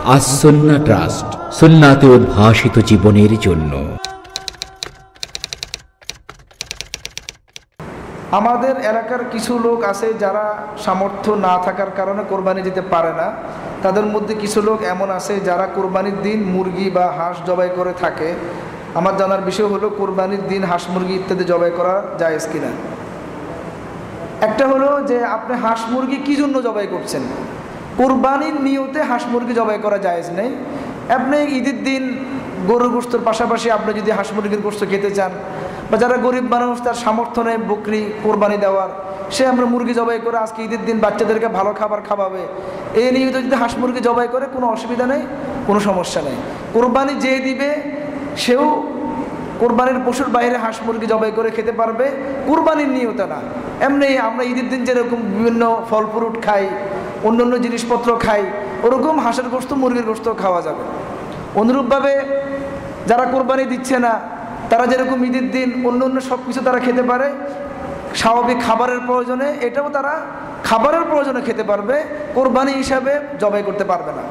As-Sunnah trust, সুন্নাতে উদ্ভাসিত জীবনের জন্য। আমাদের এলাকার কিছু লোক আছে যারা সামর্থ্য না থাকার কারণে কোরবানি দিতে পারে না। তাদের মধ্যে কিছু লোক এমন আছে যারা কোরবানির দিন মুরগি বা হাঁস জবাই করে থাকে। আমার জানার বিষয় হলো কোরবানির দিন হাঁস মুরগি ইত্যাদি জবাই করা জায়েজ কিনা। একটা হলো যে আপনি হাঁস মুরগি কী জন্য জবাই করছেন। কোরবানির নিয়তে হাঁস মুরগি জবাই করা জায়েজ নেই। আপনি ঈদের দিন গরুর গোশতের পাশাপাশি আপনি যদি হাঁস মুরগির গোশত খেতে চান, বা যারা গরিব মানুষ তার সামর্থ্য নেই বকরি কোরবানি দেওয়ার, সে আমরা মুরগি জবাই করে আজকে ঈদের দিন বাচ্চাদেরকে ভালো খাবার খাওয়াবে, এই নিয়ত যদি হাঁস মুরগি জবাই করে কোনো অসুবিধা নেই, কোনো সমস্যা নেই। কোরবানি যে দিবে সেও কোরবানির পশুর বাইরে হাঁস মুরগি জবাই করে খেতে পারবে, কোরবানির নিয়ত না। এমনি আমরা ঈদের দিন যেরকম বিভিন্ন ফল ফ্রুট খাই, অন্য অন্য জিনিসপত্র খাই, ওরকম হাঁসের গোশত মুরগির গোশত খাওয়া যাবে। অনুরূপভাবে যারা কোরবানি দিচ্ছে না তারা যেরকম ঈদের দিন অন্য অন্য সব কিছু তারা খেতে পারে, স্বাভাবিক খাবারের প্রয়োজনে এটাও তারা খাবারের প্রয়োজনে খেতে পারবে, কোরবানি হিসাবে জবাই করতে পারবে না।